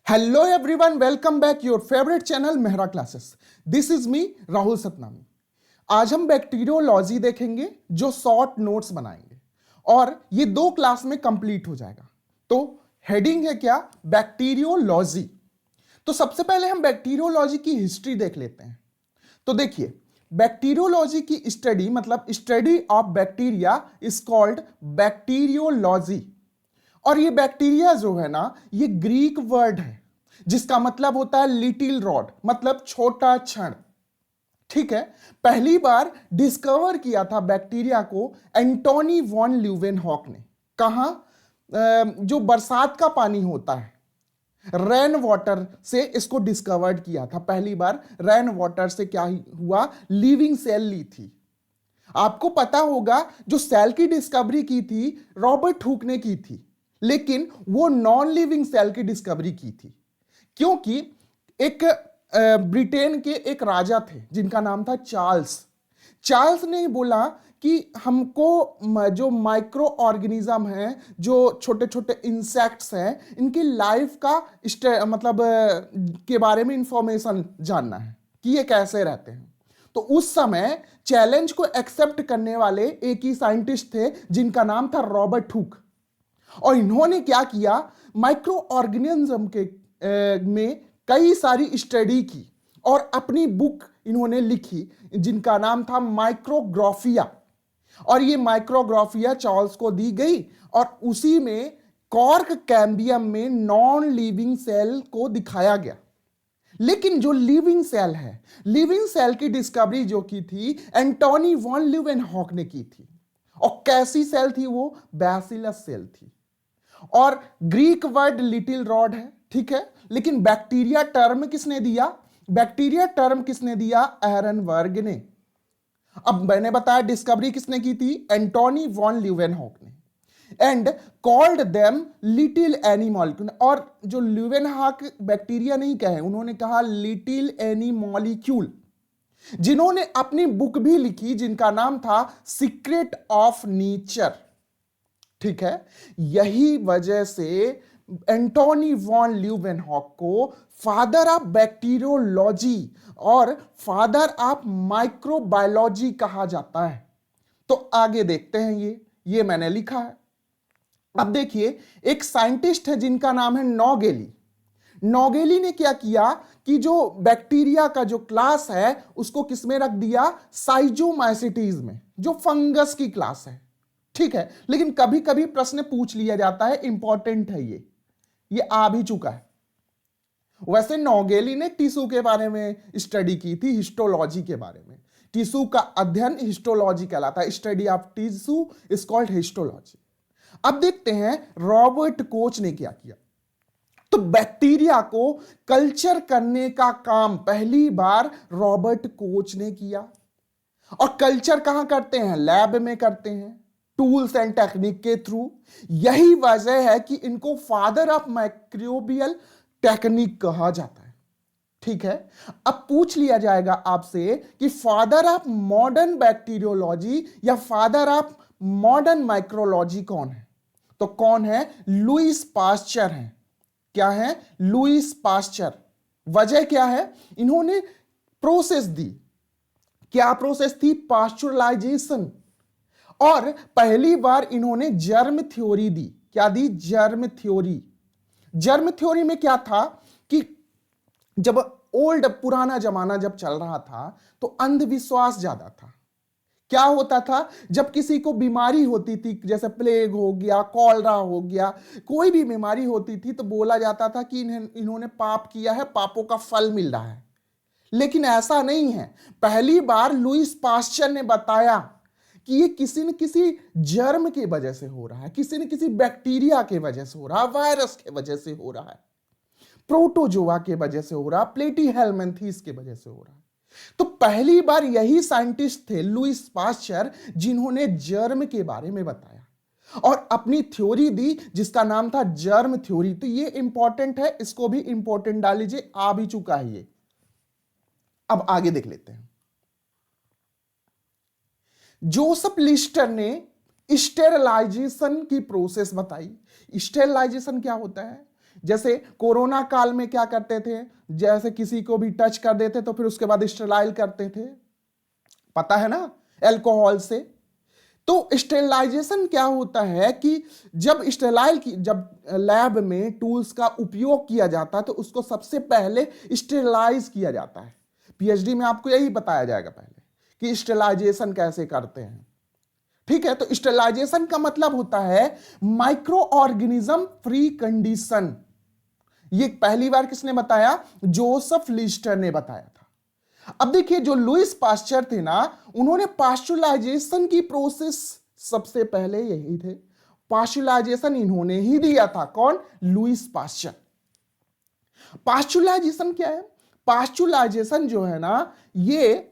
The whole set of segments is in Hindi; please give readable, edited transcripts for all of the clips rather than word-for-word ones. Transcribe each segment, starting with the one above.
Hello everyone, welcome back your favourite channel Mehra classes. This is me Rahul Satnami. आज हम बैक्टीरियोलॉजी देखेंगे जो शॉर्ट नोट्स बनाएंगे और ये 2 क्लास में कंप्लीट हो जाएगा। तो हेडिंग है क्या? बैक्टीरियोलॉजी। तो सबसे पहले हम बैक्टीरियोलॉजी की हिस्ट्री देख लेते हैं। तो देखिए, बैक्टीरियोलॉजी की स्टडी मतलब study of bacteria is called bacteriology. और ये बैक्टीरिया जो है ना, ये ग्रीक वर्ड है जिसका मतलब होता है लिटिल रॉड, मतलब छोटा क्षण। ठीक है। पहली बार डिस्कवर किया था बैक्टीरिया को एंटोनी वॉन ल्यूवेनहॉक ने। कहां? जो बरसात का पानी होता है, रेन वाटर से इसको डिस्कवर्ड किया था। पहली बार रेन वाटर से क्या हुआ? लिविंग सेल ली थी। आपको पता होगा जो सेल की डिस्कवरी की थी रॉबर्ट हुक ने की थी, लेकिन वो नॉन लिविंग सेल की डिस्कवरी की थी क्योंकि एक ब्रिटेन के एक राजा थे जिनका नाम था चार्ल्स। चार्ल्स ने बोला कि हमको जो माइक्रो ऑर्गेनिज्म है, जो छोटे छोटे इंसेक्ट्स हैं, इनकी लाइफ का मतलब के बारे में इंफॉर्मेशन जानना है कि ये कैसे रहते हैं। तो उस समय चैलेंज को एक्सेप्ट करने वाले एक ही साइंटिस्ट थे जिनका नाम था रॉबर्ट हुक। और इन्होंने क्या किया? माइक्रो ऑर्गेनिज्म के में कई सारी स्टडी की और अपनी बुक इन्होंने लिखी जिनका नाम था माइक्रोग्राफिया। और ये माइक्रोग्राफिया चार्ल्स को दी गई और उसी में कॉर्क कैम्बियम में नॉन लिविंग सेल को दिखाया गया। लेकिन जो लिविंग सेल है, लिविंग सेल की डिस्कवरी जो की थी एंटोनी वॉन ल्यूवेनहॉक ने की थी। और कैसी सेल थी वो? बैसिलस सेल थी। और ग्रीक वर्ड लिटिल रॉड है, ठीक है। लेकिन बैक्टीरिया टर्म किसने दिया? बैक्टीरिया टर्म किसने दिया? एरनबर्ग ने। अब मैंने बताया डिस्कवरी किसने की थी? एंटोनी वॉन ल्यूवेनहॉक ने। And called them little any molecule. और जो ल्यूवेनहॉक बैक्टीरिया नहीं कहे, उन्होंने कहा लिटिल एनी मॉलिक्यूल, जिन्होंने अपनी बुक भी लिखी जिनका नाम था सीक्रेट ऑफ नेचर। ठीक है। यही वजह से एंटोनी वॉन ल्यूवेनहॉक को फादर ऑफ बैक्टीरियोलॉजी और फादर ऑफ माइक्रोबायोलॉजी कहा जाता है। तो आगे देखते हैं, ये मैंने लिखा है। अब देखिए, एक साइंटिस्ट है जिनका नाम है नोगेली। नोगेली ने क्या किया कि जो बैक्टीरिया का जो क्लास है उसको किसमें रख दिया? साइजोमाइसिटीज में, जो फंगस की क्लास है। ठीक है। लेकिन कभी कभी प्रश्न पूछ लिया जाता है, इंपॉर्टेंट है ये आ भी चुका है। वैसे नोगेली ने टिश्यू के बारे में स्टडी की थी, हिस्टोलॉजी के बारे में। टिश्यू का अध्ययन हिस्टोलॉजी कहलाता है। Study of tissue is called histology. अब देखते हैं रॉबर्ट कोच ने क्या किया। तो बैक्टीरिया को कल्चर करने का काम पहली बार रॉबर्ट कोच ने किया। और कल्चर कहां करते हैं? लैब में करते हैं, टूल्स एंड टेक्निक के थ्रू। यही वजह है कि इनको फादर ऑफ माइक्रोबियल टेक्निक कहा जाता है। ठीक है। अब पूछ लिया जाएगा आपसे कि फादर ऑफ मॉडर्न बैक्टीरियोलॉजी या फादर ऑफ मॉडर्न माइक्रोलॉजी कौन है? तो कौन है? लुईस पास्चर है। क्या है? Lewis pasture. वजह क्या है? इन्होंने प्रोसेस दी। क्या प्रोसेस थी? पास्चुरलाइजेशन। और पहली बार इन्होंने जर्म थ्योरी दी। क्या दी? Germ theory. जर्म थ्योरी में क्या था कि जब पुराना जमाना जब चल रहा था तो अंधविश्वास ज्यादा था। क्या होता था? जब किसी को बीमारी होती थी, जैसे प्लेग हो गया, कॉलरा हो गया, कोई भी बीमारी होती थी, तो बोला जाता था कि इन्होंने पाप किया है, पापों का फल मिल रहा है। लेकिन ऐसा नहीं है। पहली बार लुईस पास्चर ने बताया कि ये किसी न किसी जर्म की वजह से हो रहा है, किसी न किसी बैक्टीरिया की वजह से हो रहा है, वायरस की वजह से हो रहा है, प्रोटोजोआ की वजह से हो रहा, प्लेटीहेल्मिन्थेस की वजह से हो रहा है। तो पहली बार यही साइंटिस्ट थे लुईस पास्चर जिन्होंने जर्म के बारे में बताया और अपनी थ्योरी दी जिसका नाम था जर्म थ्योरी। तो ये इंपॉर्टेंट है, इसको भी इंपॉर्टेंट डाल लीजिए, आ भी चुका है ये। अब आगे देख लेते हैं। जोसेफ लिस्टर ने स्टेरलाइजेशन की प्रोसेस बताई। स्टेरलाइजेशन क्या होता है? जैसे कोरोना काल में क्या करते थे, जैसे किसी को भी टच कर देते तो फिर उसके बाद स्टेराइल करते थे, पता है ना, अल्कोहल से। तो स्टेरिलाइजेशन क्या होता है कि जब जब लैब में टूल्स का उपयोग किया जाता है तो उसको सबसे पहले स्टेरिलाइज किया जाता है। पीएचडी में आपको यही बताया जाएगा पहले कि स्टेरिलाइजेशन कैसे करते हैं, ठीक है। तो स्टेरिलाइजेशन का मतलब होता है माइक्रो ऑर्गेनिज्म फ्री कंडीशन। ये पहली बार किसने बताया? जोसेफ लिस्टर ने बताया था। अब देखिए, जो लुईस पाश्चर थे ना, उन्होंने पास्चुलाइजेशन की प्रोसेस सबसे पहले यही थे। पास्चुलाइजेशन इन्होंने ही दिया था। कौन? Lewis Pasteur. पास्चुलाइजेशन क्या है? पास्चुलाइजेशन जो है ना, ये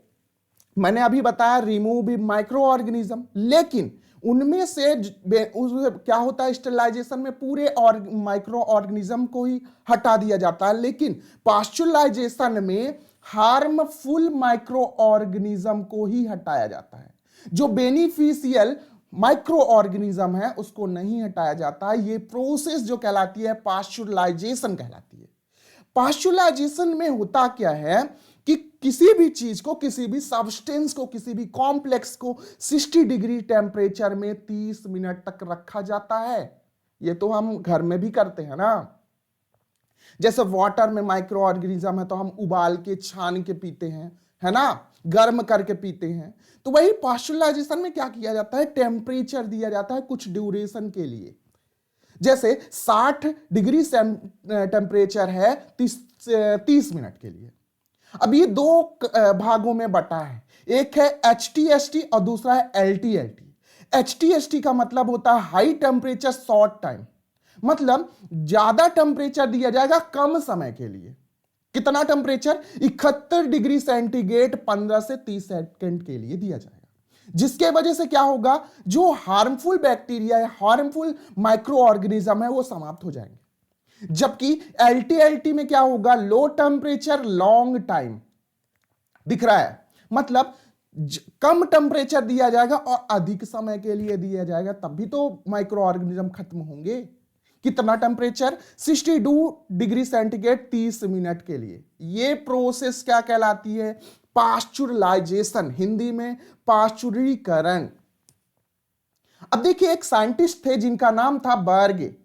मैंने अभी बताया रिमूव माइक्रो ऑर्गेनिज्म, लेकिन उनमें से क्या होता है, स्टेरिलाइजेशन में पूरे और माइक्रो ऑर्गेनिज्म को ही हटा दिया जाता है, लेकिन पास्चुलाइजेशन में हार्मफुल माइक्रो ऑर्गेनिज्म को ही हटाया जाता है। जो बेनिफिशियल माइक्रो ऑर्गेनिज्म है उसको नहीं हटाया जाता है। ये प्रोसेस जो कहलाती है पास्चुलाइजेशन कहलाती है। पास्चुलाइजेशन में होता क्या है कि किसी भी चीज को, किसी भी सब्सटेंस को, किसी भी कॉम्प्लेक्स को 60 डिग्री टेम्परेचर में 30 मिनट तक रखा जाता है। ये तो हम घर में भी करते हैं ना। जैसे वाटर में माइक्रो ऑर्गेनिज्म है तो हम उबाल के छान के पीते हैं, है ना, गर्म करके पीते हैं। तो वही पास्चुलाइजेशन में क्या किया जाता है, टेम्परेचर दिया जाता है कुछ ड्यूरेशन के लिए। जैसे 60 डिग्री टेम्परेचर है 30 मिनट के लिए। अब ये दो भागों में बटा है, एक है HTST और दूसरा है LTLT। HTST का मतलब होता है हाई टेम्परेचर शॉर्ट टाइम, मतलब ज्यादा टेम्परेचर दिया जाएगा कम समय के लिए। कितना टेम्परेचर? 71 डिग्री सेंटीग्रेड 15 से 30 सेकंड के लिए दिया जाएगा, जिसके वजह से क्या होगा, जो हार्मफुल बैक्टीरिया है, हार्मफुल माइक्रो ऑर्गेनिज्म है, वो समाप्त हो जाएंगे। जबकि LTLT में क्या होगा, लो टेम्परेचर लॉन्ग टाइम। दिख रहा है, मतलब कम टेम्परेचर दिया जाएगा और अधिक समय के लिए दिया जाएगा, तभी तो माइक्रो ऑर्गेनिज्म खत्म होंगे। कितना टेम्परेचर? 62 डिग्री सेंटीग्रेड 30 मिनट के लिए। यह प्रोसेस क्या कहलाती है? पास्चुराइजेशन, हिंदी में पास्चुरीकरण। अब देखिए, एक साइंटिस्ट थे जिनका नाम था बर्गे,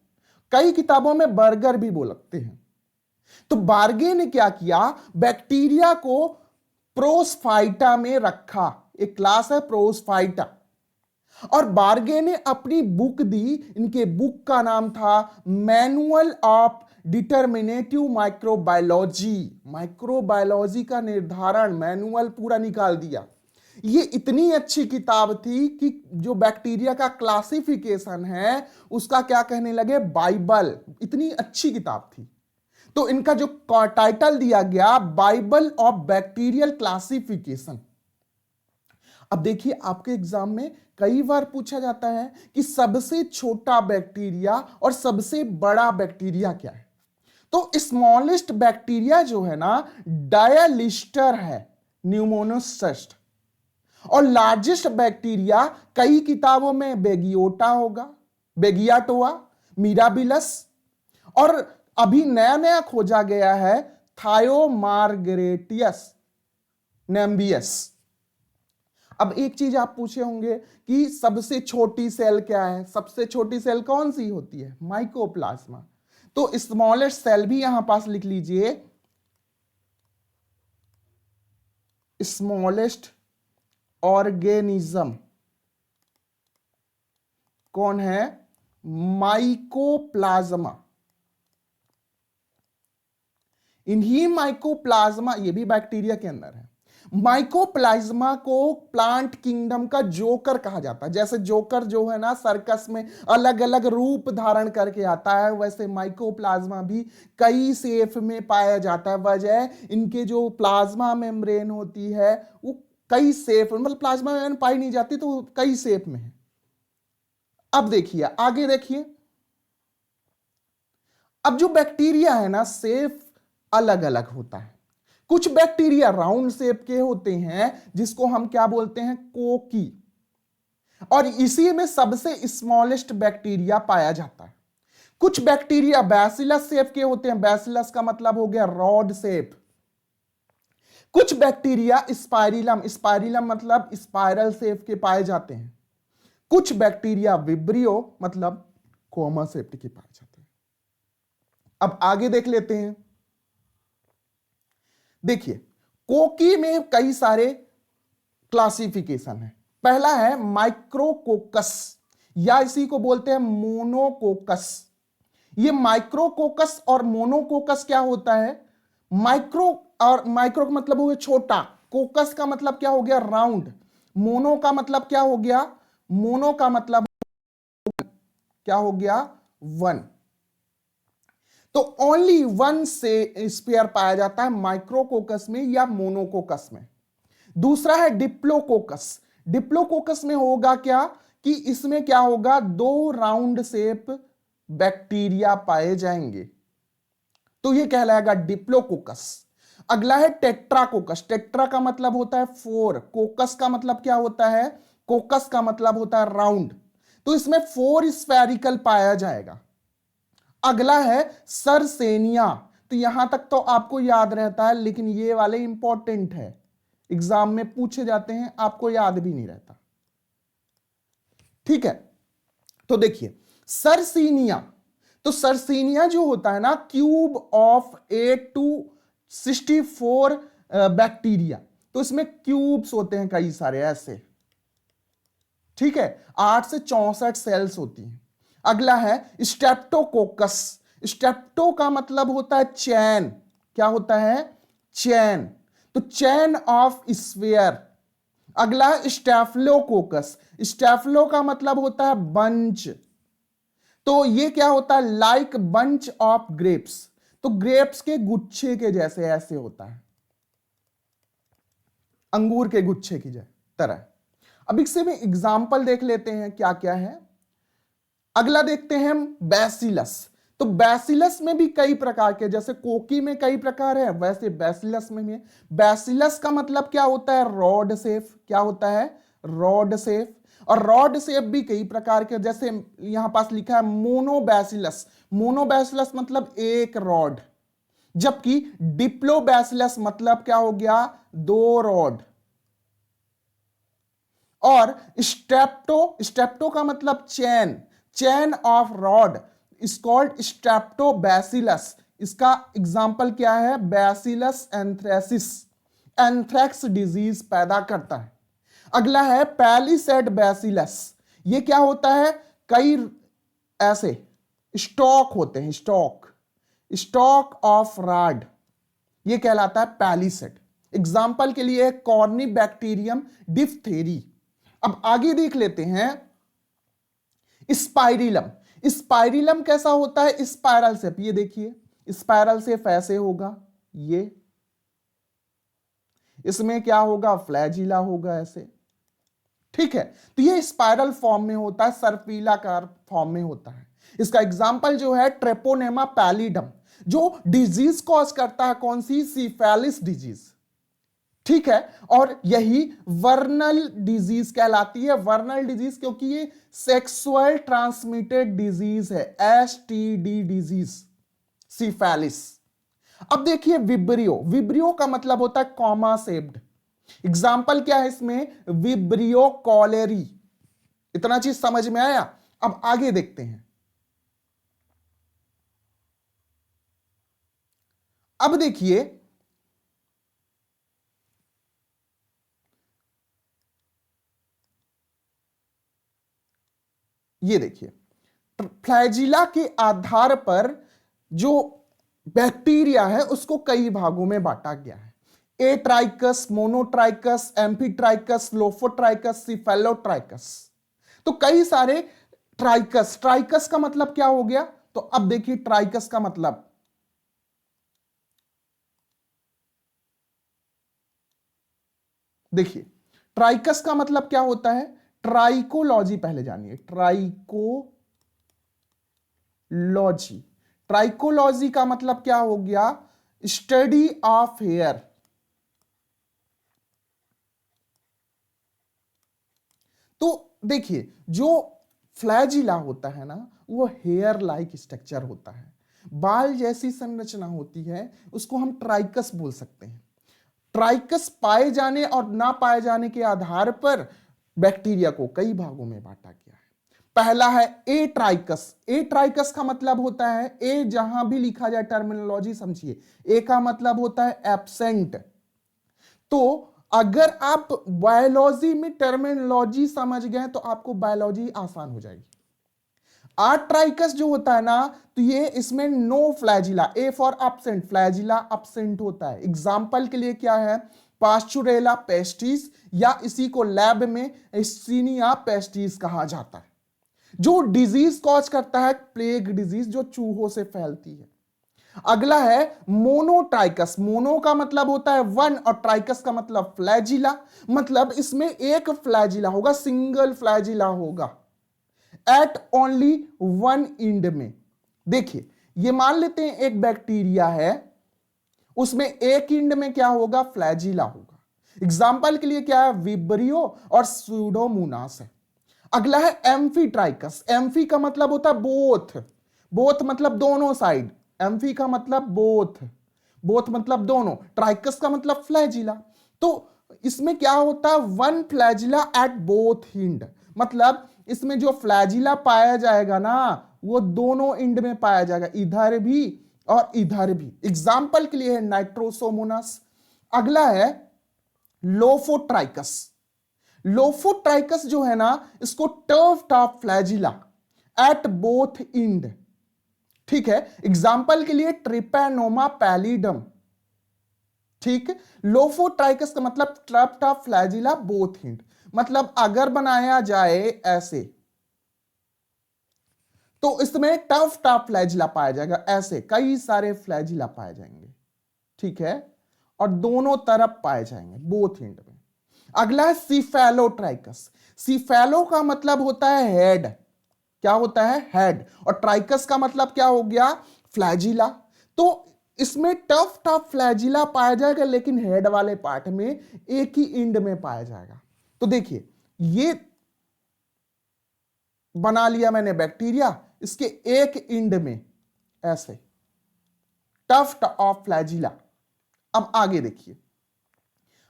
कई किताबों में बर्गर भी बोलते हैं। तो बार्गे ने क्या किया, बैक्टीरिया को प्रोसफाइटा में रखा। एक क्लास है प्रोसफाइटा, और बार्गे ने अपनी बुक दी। इनके बुक का नाम था मैनुअल ऑफ डिटरमिनेटिव माइक्रोबायोलॉजी। माइक्रोबायोलॉजी का निर्धारण मैनुअल पूरा निकाल दिया। ये इतनी अच्छी किताब थी कि जो बैक्टीरिया का क्लासिफिकेशन है उसका क्या कहने लगे, बाइबल। इतनी अच्छी किताब थी, तो इनका जो टाइटल दिया गया, बाइबल ऑफ बैक्टीरियल क्लासिफिकेशन। अब देखिए, आपके एग्जाम में कई बार पूछा जाता है कि सबसे छोटा बैक्टीरिया और सबसे बड़ा बैक्टीरिया क्या है। तो स्मॉलेस्ट बैक्टीरिया जो है ना, डायलिस्टर है, न्यूमोनोसिस्ट। और लार्जेस्ट बैक्टीरिया कई किताबों में बेगियोटा होगा, बेगियाटोआ, मिराबिलस, और अभी नया नया खोजा गया है थायोमार्गरेटियस नेम्बियस। अब एक चीज आप पूछे होंगे कि सबसे छोटी सेल क्या है? सबसे छोटी सेल कौन सी होती है? माइकोप्लाज्मा। तो स्मॉलेस्ट सेल भी यहां पास लिख लीजिए, स्मॉलेस्ट ऑर्गेनिज्म कौन है? माइकोप्लाज्मा। इन्हीं माइकोप्लाज्मा, ये भी बैक्टीरिया के अंदर है। माइकोप्लाज्मा को प्लांट किंगडम का जोकर कहा जाता है। जैसे जोकर जो है ना सर्कस में अलग अलग रूप धारण करके आता है, वैसे माइकोप्लाज्मा भी कई शेप में पाया जाता है। वजह इनके जो प्लाज्मा मेम्ब्रेन होती है वो कई शेप, मतलब प्लाज्मा मेम्ब्रेन पाई नहीं जाती तो कई शेप में है। अब देखिए, आगे देखिए, अब जो बैक्टीरिया है ना शेप अलग अलग होता है। कुछ बैक्टीरिया राउंड शेप के होते हैं जिसको हम क्या बोलते हैं, कोकी, और इसी में सबसे स्मॉलेस्ट बैक्टीरिया पाया जाता है। कुछ बैक्टीरिया बैसिलस शेप के होते हैं, बैसिलस का मतलब हो गया रॉड शेप। कुछ बैक्टीरिया स्पाइरिलम, स्पाइरिलम मतलब स्पाइरल शेप के पाए जाते हैं। कुछ बैक्टीरिया विब्रियो मतलब कोमा शेप के पाए जाते हैं। अब आगे देख लेते हैं। देखिए कोकी में कई सारे क्लासिफिकेशन है। पहला है माइक्रोकोकस या इसी को बोलते हैं मोनोकोकस। ये माइक्रोकोकस और मोनोकोकस क्या होता है? माइक्रो और माइक्रो का मतलब हो गया छोटा, कोकस का मतलब क्या हो गया? राउंड। मोनो का मतलब क्या हो गया? मोनो का मतलब क्या हो गया? वन। तो ओनली वन से स्पेयर पाया जाता है माइक्रोकोकस में या मोनोकोकस में। दूसरा है डिप्लोकोकस। डिप्लोकोकस में होगा क्या कि इसमें क्या होगा? दो राउंड शेप बैक्टीरिया पाए जाएंगे, तो ये कहलाएगा डिप्लोकोकस। अगला है टेट्राकोकस। टेट्रा का मतलब होता है फोर, कोकस का मतलब क्या होता है? कोकस का मतलब होता है राउंड, तो इसमें फोर स्फेरिकल पाया जाएगा। अगला है सरसेनिया। तो यहां तक तो आपको याद रहता है, लेकिन ये वाले इंपॉर्टेंट है, एग्जाम में पूछे जाते हैं, आपको याद भी नहीं रहता। ठीक है, तो देखिए सरसीनिया। तो सरसीनिया जो होता है ना, क्यूब ऑफ 8 to 64 बैक्टीरिया, तो इसमें क्यूब्स होते हैं कई सारे ऐसे। ठीक है, 8 से 64 सेल्स होती हैं। अगला है स्टेप्टोकोकस। स्टेप्टो का मतलब होता है चैन। क्या होता है? चैन। तो चैन ऑफ स्फीयर। अगला है स्टेफलोकोकस। स्टेफलो का मतलब होता है बंच। तो ये क्या होता है? Like bunch of grapes. तो ग्रेप्स के गुच्छे के जैसे ऐसे होता है, अंगूर के गुच्छे की तरह। अब इससे में एग्जाम्पल देख लेते हैं क्या क्या है। अगला देखते हैं हम बैसिलस। तो बैसिलस में भी कई प्रकार के, जैसे कोकी में कई प्रकार है, वैसे बैसिलस में भी है। बैसिलस का मतलब क्या होता है? Rod shape. क्या होता है? Rod shape. और रॉड शेप भी कई प्रकार के, जैसे यहां पास लिखा है मोनोबैसिलस। मोनोबैसिलस मतलब एक रॉड, जबकि डिप्लोबैसिलस मतलब क्या हो गया? दो रॉड। और स्टेप्टो, स्टेप्टो का मतलब chain, chain of rod is called streptobacillus. इसका एग्जाम्पल क्या है? बैसिलस एंथ्रेसिस, एंथ्रेक्स डिजीज पैदा करता है। अगला है पैलिसेड बैसिलस। ये क्या होता है? कई ऐसे स्टॉक होते हैं, स्टॉक, स्टॉक ऑफ रॉड, ये कहलाता है पैलिसेड। एग्जाम्पल के लिए कॉर्नी बैक्टीरियम डिफ्थेरी। अब आगे देख लेते हैं स्पाइरिलम। स्पाइरिलम कैसा होता है? Spiral shape. ये देखिए स्पाइरल शेप ऐसे होगा, ये इसमें क्या होगा? फ्लैजिला होगा ऐसे। ठीक है, तो ये स्पाइरल फॉर्म में होता है, सर्पिलाकार फॉर्म में होता है। इसका एग्जाम्पल जो है ट्रेपोनेमा पैलिडम, जो डिजीज कॉज करता है, कौन सी? Syphilis disease. ठीक है, और यही वर्नल डिजीज कहलाती है। वर्नल डिजीज क्योंकि ये सेक्सुअल ट्रांसमिटेड डिजीज है, एसटीडी डिजीज, सिफेलिस। अब देखिए विब्रियो। विब्रियो का मतलब होता है कॉमा शेप्ड। एग्जाम्पल क्या है इसमें? Vibrio cholerae. इतना चीज समझ में आया? अब आगे देखते हैं। अब देखिए ये देखिए फ्लैजिला के आधार पर जो बैक्टीरिया है उसको कई भागों में बांटा गया है। Atrichous, monotrichous, amphitrichous, lophotrichous, cephalotrichous. तो कई सारे ट्राइकस। ट्राइकस का मतलब क्या हो गया? तो अब देखिए ट्राइकस का मतलब, देखिए ट्राइकस का मतलब क्या होता है? ट्राइकोलॉजी पहले जानिए, ट्राइकोलॉजी। ट्राइकोलॉजी का मतलब क्या हो गया? Study of hair. तो देखिए जो फ्लैजिला होता है ना, वो हेयर लाइक स्ट्रक्चर होता है, बाल जैसी संरचना होती है, उसको हम ट्राइकस बोल सकते हैं। ट्राइकस पाए जाने और ना पाए जाने के आधार पर बैक्टीरिया को कई भागों में बांटा गया है। पहला है ए ट्राइकस। ए ट्राइकस का मतलब होता है, ए जहां भी लिखा जाए टर्मिनोलॉजी समझिए, ए का मतलब होता है एब्सेंट। तो अगर आप बायोलॉजी में टर्मिनोलॉजी समझ गए तो आपको बायोलॉजी आसान हो जाएगी। आर्ट्राइकस जो होता है ना, तो ये इसमें no flagella, A for absent, flagella absent होता है। एग्जाम्पल के लिए क्या है, पास्चुरेला पेस्टिस, या इसी को लैब में एस्चिनिया पेस्टिस कहा जाता है, जो डिजीज कॉज करता है, प्लेग डिजीज जो चूहों से फैलती है। अगला है मोनोट्राइकस। मोनो का मतलब होता है वन और ट्राइकस का मतलब फ्लैजिला, मतलब इसमें एक फ्लैजिला होगा, सिंगल फ्लैजिला होगा एट ओनली वन इंड में। देखिए ये मान लेते हैं एक बैक्टीरिया है, उसमें एक इंड में क्या होगा, फ्लैजिला होगा। एग्जाम्पल के लिए क्या है, विब्रियो और सूडोमोनास है। अगला है एम्फीट्राइकस। एम्फी का मतलब होता है बोथ, बोथ मतलब दोनों साइड, एम्फी का मतलब बोथ, बोथ मतलब दोनों, ट्राइकस का मतलब फ्लैजिला। तो इसमें क्या होता है, one flagella at both end, मतलब इसमें जो फ्लैजिला पाया जाएगा ना, वो दोनों इंड में पाया जाएगा, इधर भी और इधर भी। एग्जाम्पल के लिए है नाइट्रोसोमोनास। अगला है लोफोट्राइकस। लोफोट्राइकस जो है ना, इसको टर्फ top flagella at both end, ठीक है। एग्जाम्पल के लिए ट्रिपैनोमा पैलिडम, ठीक। लोफोट्राइकस का मतलब टर्फ टॉप फ्लैजिला बोथ इंड, मतलब अगर बनाया जाए ऐसे तो इसमें टफ टॉप फ्लैजिला पाया जाएगा, ऐसे कई सारे फ्लैजिला पाए जाएंगे, ठीक है, और दोनों तरफ पाए जाएंगे बोथ एंड में। अगला है सीफेलोट्राइकस। सीफेलो का मतलब होता है हेड, क्या होता है, हेड, और ट्राइकस का मतलब क्या हो गया, फ्लैजिला। तो इसमें टफ टॉप फ्लैजिला पाया जाएगा, लेकिन हेड वाले पार्ट में एक ही इंड में पाया जाएगा। तो देखिए ये बना लिया मैंने बैक्टीरिया, इसके एक इंड में ऐसे टफ्ट ऑफ फ्लैजिला। अब आगे देखिए,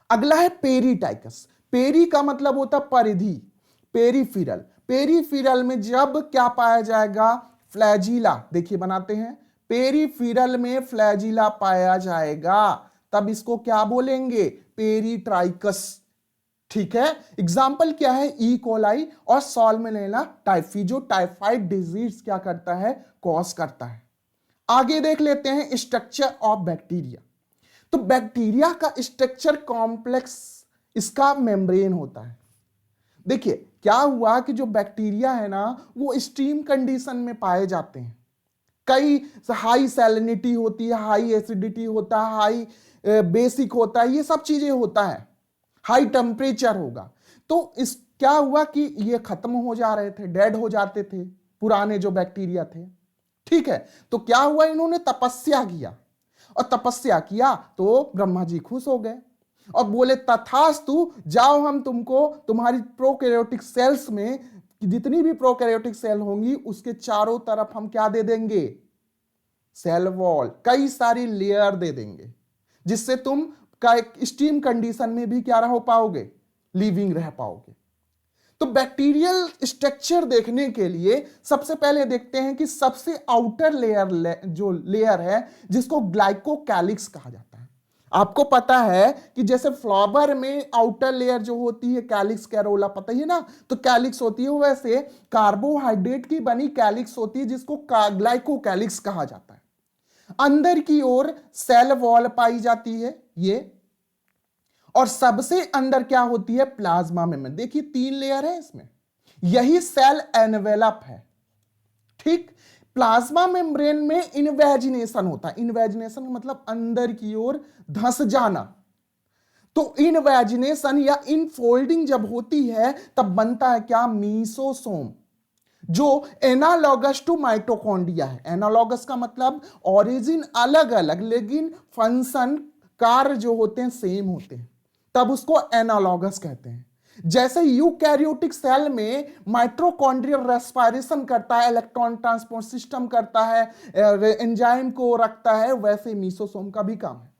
अगला है पेरीटाइकस। पेरी का मतलब होता है परिधि, पेरीफिरल। पेरीफिरल में जब क्या पाया जाएगा, फ्लैजिला। देखिए बनाते हैं, पेरीफिरल में फ्लैजिला पाया जाएगा, तब इसको क्या बोलेंगे, पेरीट्राइकस, ठीक है। एग्जाम्पल क्या है, ई कोलाई और साल्मोनेला टाइफी, जो टाइफाइड डिजीज क्या करता है, कॉज करता है। आगे देख लेते हैं स्ट्रक्चर ऑफ बैक्टीरिया। तो बैक्टीरिया का स्ट्रक्चर कॉम्प्लेक्स, इसका मेम्ब्रेन होता है। देखिए क्या हुआ कि जो बैक्टीरिया है ना, वो स्टीम कंडीशन में पाए जाते हैं। कई हाई सैलिनिटी होती है, हाई एसिडिटी होता है, हाई बेसिक होता है, ये सब चीजें होता है, हाई टेम्परेचर होगा। तो इस क्या हुआ कि ये खत्म हो जा रहे थे, डेड हो जाते थे पुराने जो बैक्टीरिया थे, ठीक है। तो क्या हुआ, इन्होंने तपस्या किया, और तपस्या किया तो ब्रह्मा जी खुश हो गए और बोले तथास्तु, जाओ हम तुमको तुम्हारी प्रोकैरियोटिक सेल्स में जितनी भी प्रोकैरियोटिक सेल होंगी उसके चारों तरफ हम क्या दे देंगे, सेल वॉल, कई सारी लेयर दे देंगे, जिससे तुम का एक स्टीम कंडीशन में भी क्या रह पाओगे, लिविंग रह पाओगे। तो बैक्टीरियल स्ट्रक्चर देखने के लिए सबसे पहले देखते हैं कि सबसे आउटर लेयर जो लेयर है, जिसको ग्लाइकोकैलिक्स कहा जाता है। आपको पता है कि जैसे फ्लावर में आउटर लेयर जो होती है कैलिक्स कैरोला, पता ही है ना, तो कैलिक्स होती है, वैसे कार्बोहाइड्रेट की बनी कैलिक्स होती है, जिसको ग्लाइकोकैलिक्स कहा जाता है। अंदर की ओर सेल वॉल पाई जाती है ये, और सबसे अंदर क्या होती है, प्लाज्मा मेम्ब्रेन। देखिए 3 लेयर है इसमें, यही सेल एनवेलप है, ठीक। प्लाज्मा मेम्ब्रेन में इनवेजिनेशन होता है, इनवेजिनेशन मतलब अंदर की ओर धंस जाना। तो इनवेजिनेशन या इनफोल्डिंग जब होती है तब बनता है क्या, मीसोसोम, जो एनालॉगस टू माइटोकॉन्ड्रिया है। एनालॉगस का मतलब ओरिजिन अलग अलग, लेकिन फंक्शन कार्य जो होते हैं सेम होते हैं, तब उसको एनालॉगस कहते हैं। जैसे यूकैरियोटिक सेल में माइटोकॉन्ड्रियल रेस्पिरेशन करता है, इलेक्ट्रॉन ट्रांसपोर्ट सिस्टम करता है, एंजाइम को रखता है, वैसे मीसोसोम का भी काम है।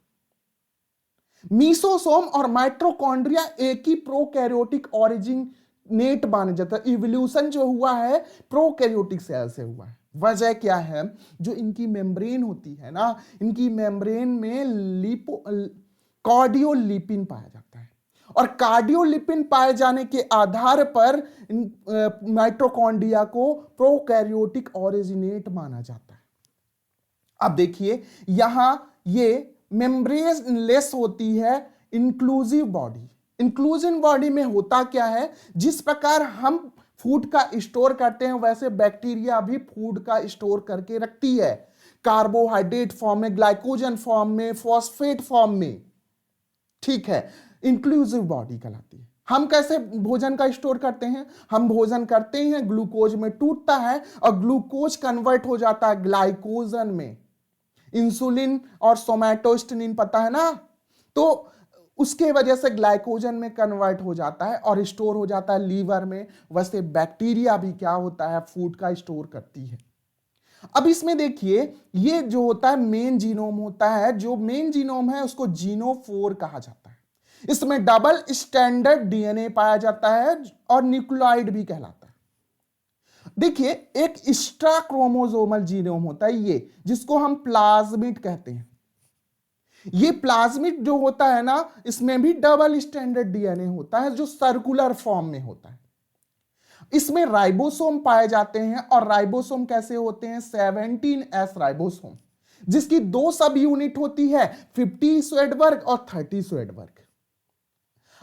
मीसोसोम और माइटोकॉन्ड्रिया एक ही प्रोकैरियोटिक ओरिजिनेट माना जाता है। इवोल्यूशन जो हुआ है प्रोकैरियोटिक सेल से हुआ है। वजह क्या है? जो इनकी मेम्ब्रेन होती है ना, इनकी मेम्ब्रेन में कार्डियोलिपिन पाया जाता है, और कार्डियोलिपिन पाए जाने के आधार पर माइटोकॉन्ड्रिया को प्रोकैरियोटिक ओरिजिनेट माना जाता है। अब देखिए यहां ये मेम्ब्रेनलेस होती है इंक्लूसिव बॉडी। इंक्लूसिव बॉडी में होता क्या है, जिस प्रकार हम फूड का स्टोर करते हैं वैसे बैक्टीरिया भी फूड का स्टोर करके रखती है, कार्बोहाइड्रेट फॉर्म में, ग्लाइकोजन फॉर्म में, फॉस्फेट फॉर्म में। ठीक है, इंक्लूसिव बॉडी कहलाती है। हम कैसे भोजन का स्टोर करते हैं? हम भोजन करते हैं, ग्लूकोज में टूटता है और ग्लूकोज कन्वर्ट हो जाता है ग्लाइकोजन में। इंसुलिन और सोमैटोस्टेनिन पता है ना, तो उसके वजह से ग्लाइकोजन में कन्वर्ट हो जाता है और स्टोर हो जाता है लीवर में। वैसे बैक्टीरिया भी क्या होता है, फूड का स्टोर करती है। अब इसमें देखिए ये जो होता है मेन जीनोम होता है, जो मेन जीनोम है उसको जीनोफोर कहा जाता है। इसमें डबल स्टैंडर्ड डीएनए पाया जाता है और न्यूक्लियोइड भी कहलाता है। देखिए एक एक्स्ट्रा क्रोमोसोमल जीनोम होता है ये, जिसको हम प्लाज्मिड कहते हैं। ये प्लाज्मिड जो होता है ना, इसमें भी डबल स्टैंडर्ड डीएनए होता है जो सर्कुलर फॉर्म में होता है। इसमें राइबोसोम पाए जाते हैं, और राइबोसोम कैसे होते हैं? 17S राइबोसोम, जिसकी दो सब यूनिट होती है, 50 स्वेडबर्ग और 30 स्वेडबर्ग।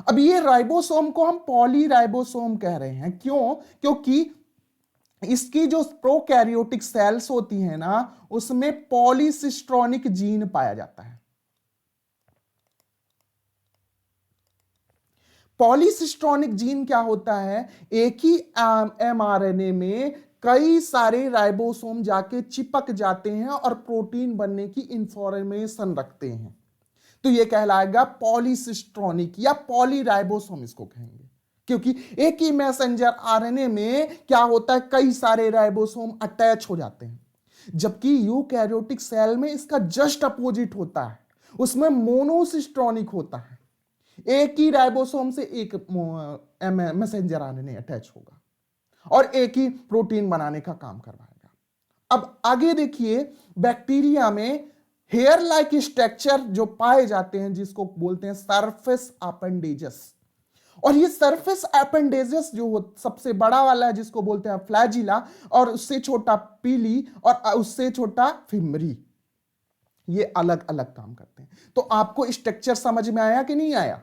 अब ये राइबोसोम को हम पॉलीराइबोसोम कह रहे हैं। क्यों? क्योंकि इसकी जो प्रोकैरियोटिक सेल्स होती है ना, उसमें पॉलीसिस्ट्रोनिक जीन पाया जाता है। पॉलीसिस्ट्रोनिक जीन क्या होता है? एक ही एमआरएनए में कई सारे राइबोसोम जाके चिपक जाते हैं और प्रोटीन बनने की इंफॉर्मेशन रखते हैं, तो ये कहलाएगा पॉलीसिस्ट्रोनिक या पॉलीराइबोसोम इसको कहेंगे। क्योंकि एक ही मैसेंजर आरएनए में क्या होता है, कई सारे राइबोसोम अटैच हो जाते हैं, जबकि यूकैरियोटिक सेल में इसका जस्ट अपोजिट होता है। उसमें मोनोसिस्ट्रोनिक होता है, एक ही राइबोसोम से एक मैसेंजर आरएनए अटैच होगा और एक ही प्रोटीन बनाने का काम करवाएगा। अब आगे देखिए, बैक्टीरिया में हेयर लाइक स्ट्रक्चर जो पाए जाते हैं, जिसको बोलते हैं सरफेस अपेंडेजेस। और ये सरफेस अपेंडेजेस जो सबसे बड़ा वाला है, जिसको बोलते हैं फ्लैजिला, और उससे छोटा पीली, और उससे छोटा फिमरी, ये अलग अलग काम करते हैं। तो आपको स्ट्रक्चर समझ में आया कि नहीं आया?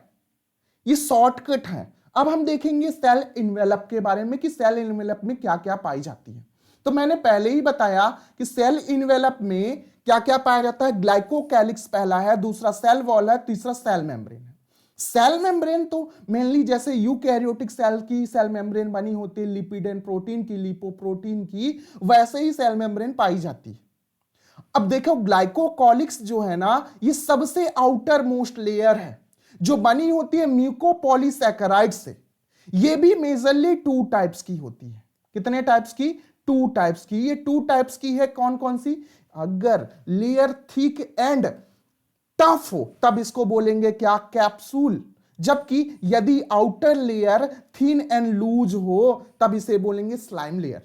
ये शॉर्टकट है। अब हम देखेंगे सेल इनवेलप के बारे में कि सेल इनवेलप में क्या क्या पाई जाती है। तो मैंने पहले ही बताया कि सेल इनवेलप में क्या क्या पाया जाता है। ग्लाइकोकैलिक्स पहला है, दूसरा सेल वॉल है, तीसरा सेल मेम्ब्रेन है। सेल मेम्ब्रेन तो मेनली जैसे यूकैरियोटिक सेल की सेल मेम्ब्रेन बनी होती है लिपिड एंड प्रोटीन की, लिपोप्रोटीन की, वैसे ही सेल मेम्ब्रेन पाई जाती है। अब देखो ग्लाइकोकॉलिक्स जो है ना, ये सबसे आउटर मोस्ट लेयर है जो बनी होती है म्यूकोपॉलीसैकेराइड से। ये भी मेजरली 2 टाइप्स की होती है। कितने टाइप्स की? 2 टाइप्स की। ये 2 टाइप्स की है कौन कौन सी? अगर लेयर थिक एंड टफ हो तब इसको बोलेंगे क्या? कैप्सूल। जबकि यदि outer layer thin and loose हो तब इसे बोलेंगे स्लाइम लेयर।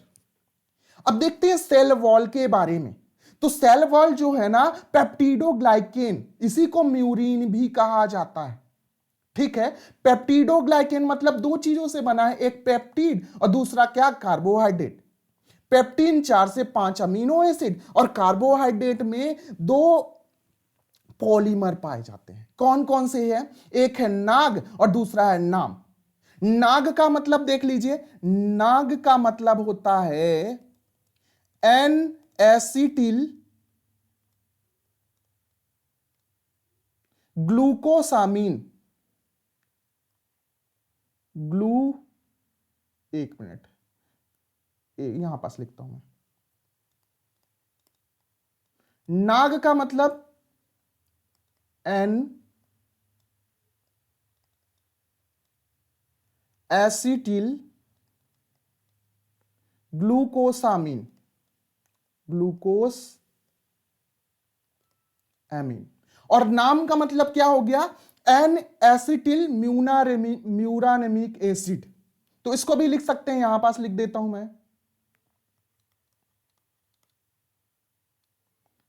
अब देखते हैं सेल वॉल के बारे में। तो सेल वॉल जो है ना, पेप्टिडोग्लाइकेन, इसी को म्यूरिन भी कहा जाता है। ठीक है, पेप्टिडोग्लाइकेन मतलब 2 चीजों से बना है, एक पेप्टिड और दूसरा क्या? कार्बोहाइड्रेट। पेप्टिन 4 से 5 अमीनो एसिड और कार्बोहाइड्रेट में 2 पॉलीमर पाए जाते हैं। कौन कौन से हैं? एक है नाग और दूसरा है नाम। नाग का मतलब देख लीजिए, नाग का मतलब होता है एन एसिटिल ग्लूकोसामीन। एक मिनट, यहां पास लिखता हूं मैं। नाग का मतलब N acetyl glucosamine, glucose amine. और नाम का मतलब क्या हो गया, एन एसिटिल म्यूरानेमिक एसिड। तो इसको भी लिख सकते हैं, यहां पास लिख देता हूं मैं,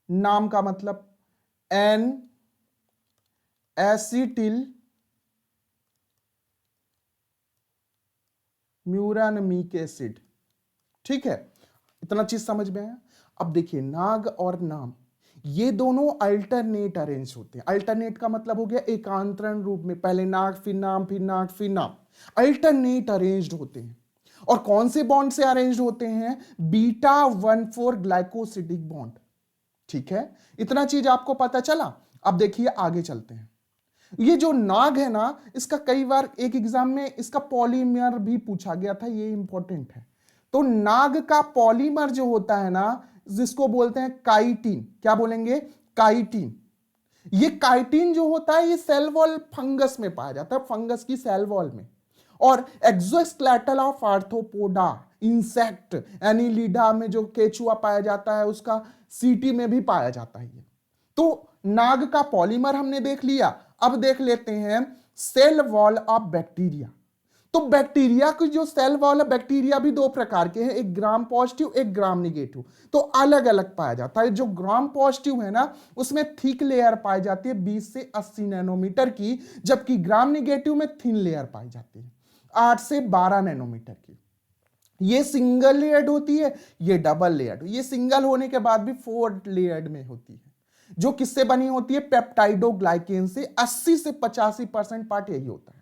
नाम का मतलब एन एसिटिल म्यूरानेमिक एसिड। ठीक है, इतना चीज समझ में आया। अब देखिए, नाग और नाम ये दोनों अल्टरनेट अरेंज होते हैं। अल्टरनेट का मतलब हो गया एकांतरण रूप में, पहले नाग फिर नाम फिर नाग फिर नाम, अल्टरनेट अरेंज्ड होते हैं। और कौन से बॉन्ड से अरेंज्ड होते हैं, बीटा 1,4 ग्लाइकोसिडिक बॉन्ड। ठीक है, इतना चीज आपको पता चला। अब देखिए आगे चलते हैं। ये जो नाग है ना, इसका कई बार एक एग्जाम में इसका पॉलीमर भी पूछा गया था, ये इंपॉर्टेंट है। तो नाग का पॉलीमर जो होता है ना, जिसको बोलते हैं काइटिन, क्या बोलेंगे, काइटिन। ये काइटिन जो होता है ये सेल वॉल फंगस में पाया जाता है, फंगस की सेल वॉल में। और एक्सोस्केलेटल ऑफ आर्थ्रोपोडा, इंसेक्ट एनिलिडा में जो केचुआ पाया जाता है, उसका सीटी में भी पाया जाता है ये। तो नाग का पॉलीमर हमने देख लिया। अब देख लेते हैं सेल वॉल ऑफ बैक्टीरिया। तो बैक्टीरिया की जो सेल वॉल है, बैक्टीरिया भी दो प्रकार के हैं, एक ग्राम पॉजिटिव एक ग्राम निगेटिव। तो अलग अलग पाया जाता है। जो ग्राम पॉजिटिव है ना, उसमें थिक लेयर पाई जाती है 20 से 80 नैनोमीटर की, जबकि ग्राम निगेटिव में थिन लेयर पाई जाती है 8 से 12 नैनोमीटर की। ये सिंगल लेयर्ड होती है, ये डबल लेयर्ड। ये सिंगल होने के बाद भी 4 लेयर्ड में होती है, जो किससे बनी होती है, पेप्टाइडोग्लाइकेन से। 80 से 85% पार्ट यही होता है।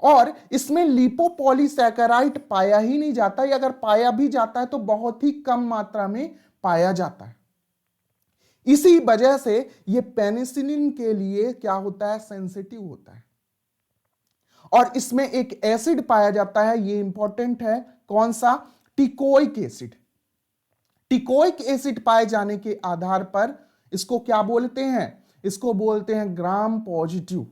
और इसमें लिपोपॉलीसैकेराइड पाया ही नहीं जाता, या अगर पाया भी जाता है तो बहुत ही कम मात्रा में पाया जाता है। इसी वजह से ये पेनिसिलिन के लिए क्या होता है, सेंसिटिव होता है। और इसमें एक एसिड पाया जाता है, ये इंपॉर्टेंट है, कौन सा, टिकोइक एसिड। टिकोइक एसिड पाए जाने के आधार पर इसको क्या बोलते हैं, इसको बोलते हैं ग्राम पॉजिटिव।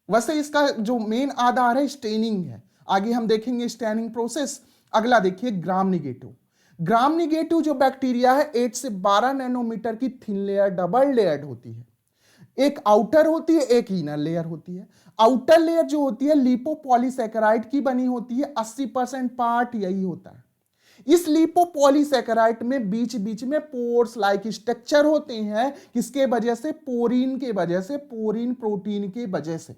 वैसे इसका जो मेन आधार है स्टेनिंग है, आगे हम देखेंगे स्टेनिंग प्रोसेस। अगला देखिए ग्राम निगेटिव। ग्राम निगेटिव जो बैक्टीरिया है 8 से 12 नैनोमीटर की थिन लेयर, डबल लेयर्ड होती है। एक आउटर होती है, एक इनर लेयर होती है। आउटर लेयर जो होती है लिपोपॉलीसैकेराइड की बनी होती है, 80% पार्ट यही होता है। इस लिपोपॉलीसैकेराइड में बीच बीच में पोर्स लाइक स्ट्रक्चर होते हैं, किसके वजह से, पोरीन के वजह से, पोरीन प्रोटीन के वजह से।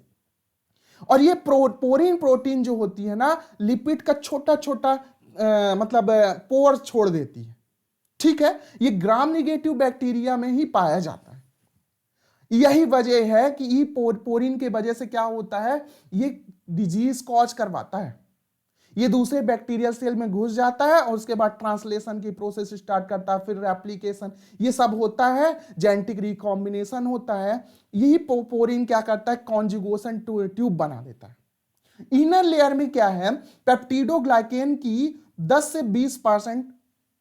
और ये पोरीन प्रोटीन जो होती है ना, लिपिड का छोटा छोटा मतलब पोर छोड़ देती है। ठीक है, ये ग्राम निगेटिव बैक्टीरिया में ही पाया जाता है। यही वजह है कि ये पोरीन के वजह से क्या होता है, ये डिजीज कॉज करवाता है। ये दूसरे बैक्टीरियल सेल में घुस जाता है और उसके बाद ट्रांसलेशन की प्रोसेस स्टार्ट करता है, फिर रेप्लिकेशन, ये सब होता है, जेनेटिक रिकॉम्बिनेशन होता है। यही पोरीन क्या करता है, कॉन्जुगेशन ट्यूब बना देता है। इनर लेयर में क्या है, पेप्टिडोग्लाइकेन की 10 से 20%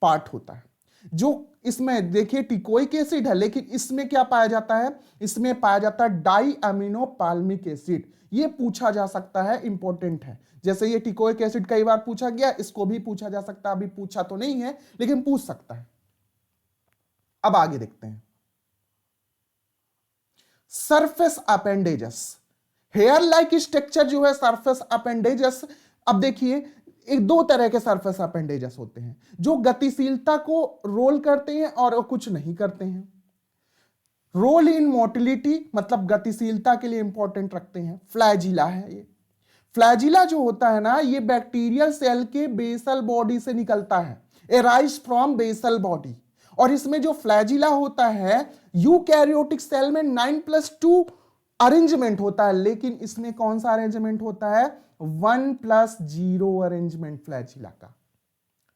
पार्ट होता है। जो इसमें देखिए टिकोइक एसिड है, लेकिन इसमें क्या पाया जाता है, इसमें पाया जाता है डाई अमीनो पाल्मिक एसिड। ये पूछा जा सकता है, इंपॉर्टेंट है। जैसे ये टिकोइक एसिड कई बार पूछा गया, इसको भी पूछा जा सकता है। अभी पूछा तो नहीं है, लेकिन पूछ सकता है। अब आगे देखते हैं surface appendages. Hair like structure जो है सरफेस अपेंडेजेस। अब देखिए एक दो तरह के सरफेस अपेंडेजेस होते हैं, जो गतिशीलता को रोल करते हैं और कुछ नहीं करते हैं। रोल इन मोटिलिटी मतलब गतिशीलता के लिए इंपॉर्टेंट रखते हैं। फ्लैजिला है ये। फ्लैजिला जो होता है ना, ये बैक्टीरियल सेल के बेसल बॉडी से निकलता है, एराइज फ्रॉम बेसल बॉडी। और इसमें जो फ्लैजिला होता है, यूकैरियोटिक सेल में 9+2 अरेंजमेंट होता है, लेकिन इसमें कौन सा अरेंजमेंट होता है, 1+0 अरेंजमेंट फ्लैजिला का।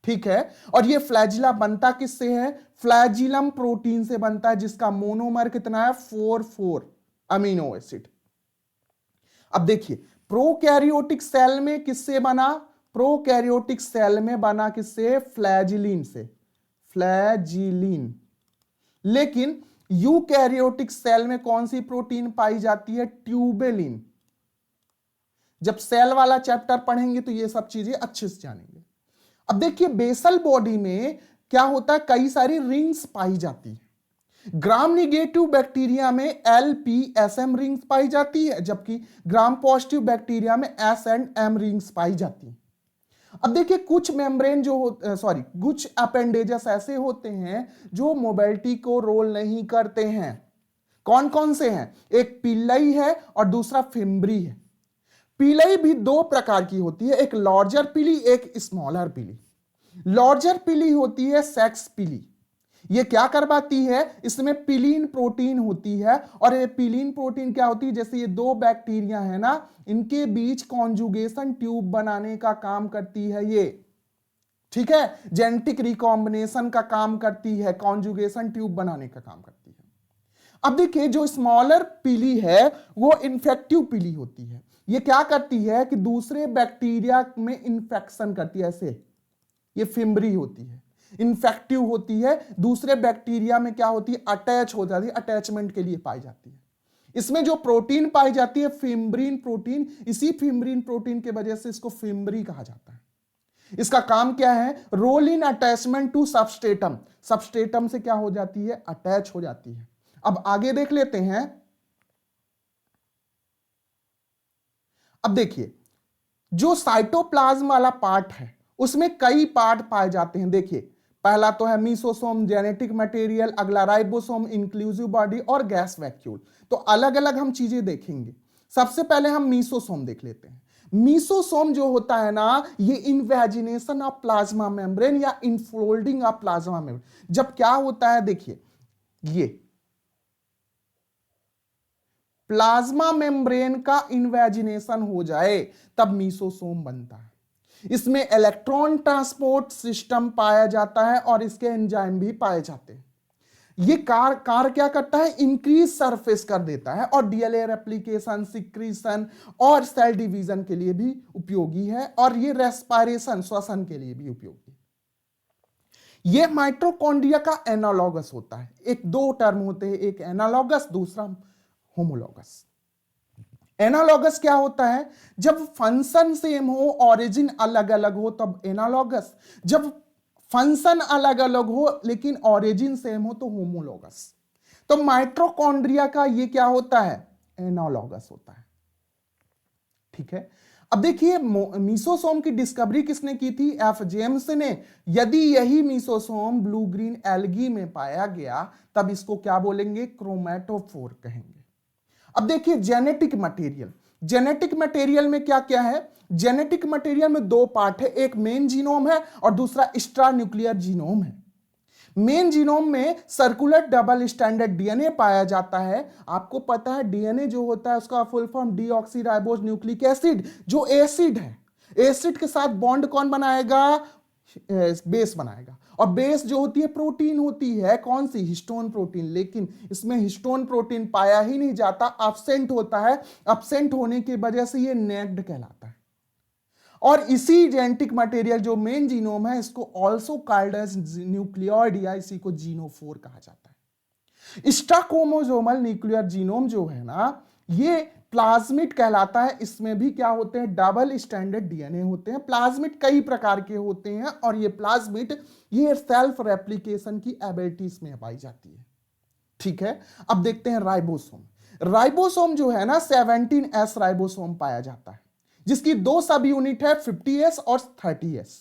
ठीक है, और ये फ्लैजिला बनता किससे है, फ्लैजिलम प्रोटीन से बनता है, जिसका मोनोमर कितना है, 4 अमीनो एसिड। अब देखिए प्रोकैरियोटिक सेल में किससे बना, प्रोकैरियोटिक सेल में बना किससे, फ्लैजिलिन से, फ्लैजिलिन। लेकिन यूकैरियोटिक सेल में कौन सी प्रोटीन पाई जाती है, ट्यूबेलिन। जब सेल वाला चैप्टर पढ़ेंगे तो ये सब चीजें अच्छे से जानेंगे। अब देखिए बेसल बॉडी में क्या होता है, कई सारी रिंग्स पाई जाती है। ग्राम निगेटिव बैक्टीरिया में LPSM रिंग्स पाई जाती है, जबकि ग्राम पॉजिटिव बैक्टीरिया में S&M रिंग्स पाई जाती है। अब देखिए कुछ मेम्ब्रेन कुछ अपेंडेजेस ऐसे होते हैं जो मोबिलिटी को रोल नहीं करते हैं। कौन कौन से हैं? एक पिल्लई है और दूसरा फिम्बरी है। पिल्लई भी दो प्रकार की होती है, एक लार्जर पिली, एक स्मॉलर पिली। लार्जर पिली होती है सेक्स पिली। ये क्या करवाती है, इसमें पिलीन प्रोटीन होती है, और ये पिलीन प्रोटीन क्या होती है, जैसे ये दो बैक्टीरिया है ना, इनके बीच कॉन्जुगेशन ट्यूब बनाने का काम करती है ये। ठीक है, जेनेटिक रिकॉम्बिनेशन का काम करती है, कॉन्जुगेशन ट्यूब बनाने का काम करती है। अब देखिए जो स्मॉलर पिली है वो इन्फेक्टिव पिली होती है। ये क्या करती है कि दूसरे बैक्टीरिया में इंफेक्शन करती है, ऐसे ये फिम्बरी होती है, इन्फेक्टिव होती है, दूसरे बैक्टीरिया में क्या होती है, अटैच हो जाती है, अटैचमेंट के लिए पाई जाती है। इसमें जो प्रोटीन पाई जाती है फिम्ब्रीन प्रोटीन, इसी फिम्ब्रीन प्रोटीन के वजह से इसको फिम्बरी कहा जाता है। इसका काम क्या है, role in attachment to substratum, substratum से क्या हो जाती है, अटैच हो जाती है। अब आगे देख लेते हैं। अब देखिए जो साइटोप्लाज्म वाला पार्ट है उसमें कई पार्ट पाए जाते हैं। देखिए पहला तो है मीसोसोम, जेनेटिक मटेरियल, अगला राइबोसोम, इंक्लूसिव बॉडी और गैस वैक्यूल। तो अलग अलग हम चीजें देखेंगे। सबसे पहले हम मीसोसोम देख लेते हैं। मीसोसोम जो होता है ना, ये इनवेजिनेशन ऑफ प्लाज्मा मेम्ब्रेन या इनफोल्डिंग ऑफ प्लाज्मा मेम्ब्रेन। जब क्या होता है, देखिए ये प्लाज्मा मेम्ब्रेन का इन्वेजिनेशन हो जाए तब मीसोसोम बनता है। इसमें इलेक्ट्रॉन ट्रांसपोर्ट सिस्टम पाया जाता है और इसके एंजाइम भी पाए जाते हैं। ये कार क्या करता है, इंक्रीज सरफेस कर देता है और डीएलए रेप्लिकेशन, सिक्रीशन और सेल डिवीजन के लिए भी उपयोगी है, और ये रेस्पिरेशन, श्वसन के लिए भी उपयोगी है। ये माइटोकॉन्ड्रिया का एनालॉगस होता है। एक दो टर्म होते हैं, एक एनालॉगस, दूसरा होमोलॉगस। एनालॉगस क्या होता है, जब फंक्शन सेम हो, ओरिजिन अलग अलग हो तब एनालॉगस, जब फंक्शन अलग अलग हो लेकिन ओरिजिन सेम हो तो होमोलॉगस। तो माइटोकॉन्ड्रिया का ये क्या होता है, एनालॉगस होता है। ठीक है, अब देखिए मीसोसोम की डिस्कवरी किसने की थी, एफ जेम्स ने। यदि यही मीसोसोम ब्लू ग्रीन एल्गी में पाया गया तब इसको क्या बोलेंगे, क्रोमैटोफोर कहेंगे। अब देखिए जेनेटिक मटेरियल, जेनेटिक मटेरियल में क्या क्या है, जेनेटिक मटेरियल में दो पार्ट है, एक मेन जीनोम है और दूसरा एक्स्ट्रा न्यूक्लियर जीनोम है। मेन जीनोम में सर्कुलर डबल स्टैंडर्ड डीएनए पाया जाता है। आपको पता है डीएनए जो होता है उसका full form deoxyribose nucleic acid, जो एसिड है, एसिड के साथ बॉन्ड कौन बनाएगा, बेस बनाएगा, और बेस जो होती है प्रोटीन होती है, कौन सी, हिस्टोन प्रोटीन। लेकिन इसमें हिस्टोन प्रोटीन पाया ही नहीं जाता, एब्सेंट होता है। एब्सेंट होने की वजह से ये नेक्ड कहलाता है। और इसी जेनेटिक मटेरियल जो मेन जीनोम है इसको ऑल्सो कॉल्ड एज न्यूक्लियोइड, या इसी को जीनोफोर कहा जाता है। एक्स्ट्राक्रोमोसोमल न्यूक्लियर जीनोम जो है ना, ये प्लाज्मिड कहलाता है। इसमें भी क्या होते हैं, डबल स्टैंडर्ड डीएनए होते हैं। प्लाज्मिड कई प्रकार के होते हैं और ये प्लाज्मिड ये सेल्फ रेप्लिकेशन की एबिलिटीज में पाई जाती है। ठीक है, अब देखते हैं राइबोसोम। राइबोसोम जो है ना 17S राइबोसोम पाया जाता है, जिसकी दो सब यूनिट है 50S और 30S।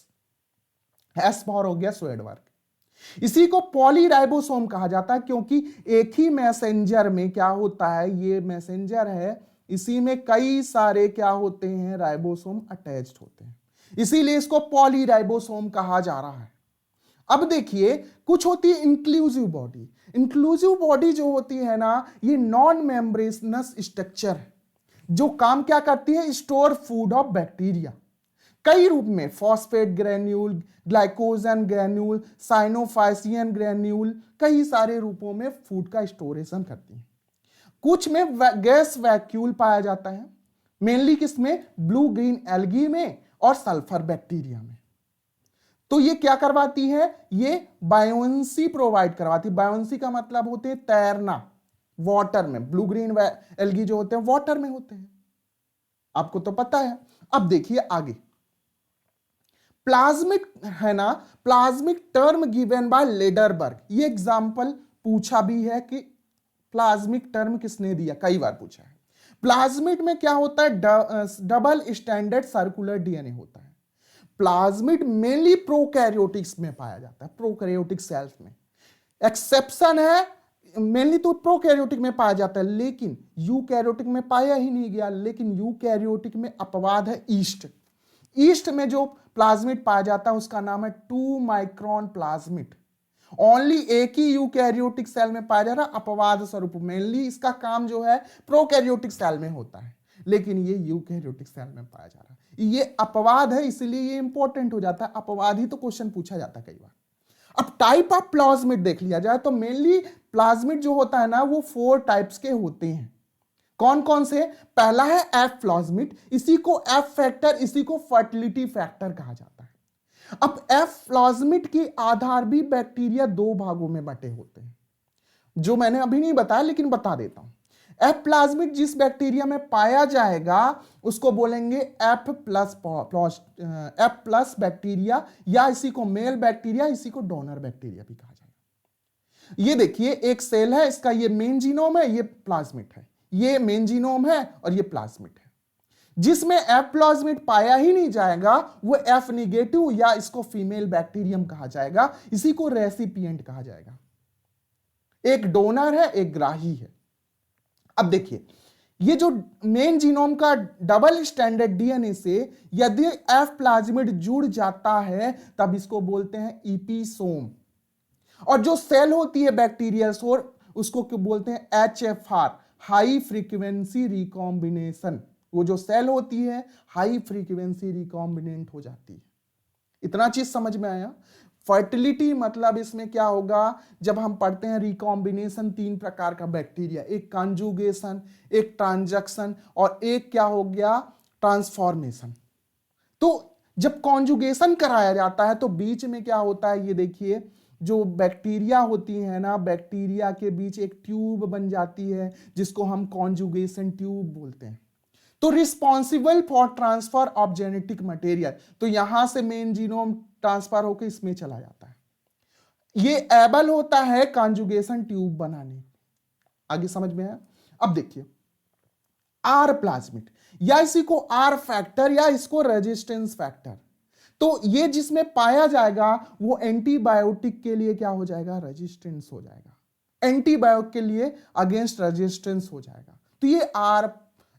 एस फॉर हो गया स्वेड वर्क। इसी को पॉलीराइबोसोम कहा जाता है क्योंकि एक ही मैसेंजर में क्या होता है, ये मैसेंजर है, इसी में कई सारे क्या होते हैं, राइबोसोम अटैच्ड होते हैं, इसीलिए इसको पॉलीराइबोसोम कहा जा रहा है। अब देखिए कुछ होती है इंक्लूसिव बॉडी। इंक्लूसिव बॉडी जो होती है ना, ये नॉन मेम्ब्रेनस स्ट्रक्चर है जो काम क्या करती है, स्टोर फूड ऑफ बैक्टीरिया कई रूप में, phosphate granule, glycogen granule, cyanophycean granule, कई सारे रूपों में फूड का स्टोरेशन करती है। कुछ में गैस वैक्यूल पाया जाता है, मेनली किसमें, ब्लू ग्रीन एल्गी में और सल्फर बैक्टीरिया में। तो ये क्या करवाती है, ये बायोन्सी प्रोवाइड करवाती है। बायोन्सी का मतलब होते हैं तैरना, वाटर में। ब्लू ग्रीन एल्गी जो होते हैं वाटर में होते हैं। आपको तो पता है। अब देखिए आगे, प्लाज्मिक है ना, plasmic term given by Lederberg. ये एग्जाम्पल पूछा भी है कि प्लाज्मिक टर्म किसने दिया, कई बार पूछा है। प्लाज्मिड में क्या होता है, डबल स्टैंडर्ड सर्कुलर डीएनए होता है। प्लाज्मिड मेनली प्रोकैरियोटिक्स में पाया जाता है, प्रोकैरियोटिक सेल्स में। एक्सेप्शन है, मेनली तो प्रोकैरियोटिक में पाया जाता है, लेकिन यूकैरियोटिक में पाया ही नहीं गया। लेकिन यूकैरियोटिक में अपवाद है ईस्ट। ईस्ट में जो प्लाज्मिड पाया जाता है उसका नाम है 2 माइक्रोन प्लाज्मिड। ओनली एक ही यूकैरियोटिक सेल में पाया जा रहा, अपवाद स्वरूप। मेनली इसका काम जो है प्रोकैरियोटिक सेल में होता है, लेकिन ये यूकैरियोटिक सेल में पाया जा रहा है। ये अपवाद है, इसलिए ये इंपॉर्टेंट हो जाता है। अपवाद ही तो क्वेश्चन पूछा जाता है कई बार। अब टाइप ऑफ प्लाज्मिड देख लिया जाए तो मेनली प्लाज्मिड जो होता है ना वो 4 टाइप्स के होते हैं। कौन कौन से? पहला है एफ प्लाज्मिड, इसी को एफ फैक्टर, इसी को फर्टिलिटी फैक्टर कहा जाता है। अब एफ प्लाज्मिड के आधार भी बैक्टीरिया 2 भागों में बटे होते हैं, जो मैंने अभी नहीं बताया लेकिन बता देता हूं। एफ प्लाज्मिड जिस बैक्टीरिया में पाया जाएगा उसको बोलेंगे एफ प्लस बैक्टीरिया, या इसी को मेल बैक्टीरिया, इसी को डोनर बैक्टीरिया भी कहा जाएगा। ये देखिए एक सेल है, इसका ये मेन जीनोम है, ये प्लाज्मिड है, ये मेन जीनोम है और ये प्लाज्मिड है। जिसमें एफ प्लाज्मिड पाया ही नहीं जाएगा वो एफ निगेटिव, या इसको फीमेल बैक्टीरियम कहा जाएगा, इसी को रेसिपिएंट कहा जाएगा। एक डोनर है, एक ग्राही है। अब देखिए ये जो मेन जीनोम का डबल स्टैंडर्ड डीएनए से यदि एफ प्लाज्मिड जुड़ जाता है तब इसको बोलते हैं इपीसोम। और जो सेल होती है बैक्टीरियल सोर, उसको क्यों बोलते हैं एचएफआर, हाई फ्रीक्वेंसी रिकॉम्बिनेशन। वो जो सेल होती है हाई फ्रीक्वेंसी रिकॉम्बिनेंट हो जाती है। इतना चीज समझ में आया। फर्टिलिटी मतलब इसमें क्या होगा, जब हम पढ़ते हैं रिकॉम्बिनेशन 3 प्रकार का बैक्टीरिया, एक कॉन्जुगेशन, एक ट्रांजक्शन और एक क्या हो गया ट्रांसफॉर्मेशन। तो जब कॉन्जुगेशन कराया जाता है तो बीच में क्या होता है, ये देखिए जो बैक्टीरिया होती है ना, बैक्टीरिया के बीच एक ट्यूब बन जाती है जिसको हम कॉन्जुगेशन ट्यूब बोलते हैं। तो responsible for transfer of genetic material, तो यहां से मेन जीनोम ट्रांसफर होकर इसमें चला जाता है। ये एबल होता है कॉन्जुगेशन ट्यूब बनाने। आगे समझ में है। अब देखिए आर प्लाज्मिड, या इसी को आर फैक्टर, या इसको रेजिस्टेंस फैक्टर। तो ये जिसमें पाया जाएगा वो एंटीबायोटिक के लिए क्या हो जाएगा, रेजिस्टेंस हो जाएगा। एंटीबायोटिक के लिए अगेंस्ट रेजिस्टेंस हो जाएगा। तो ये आर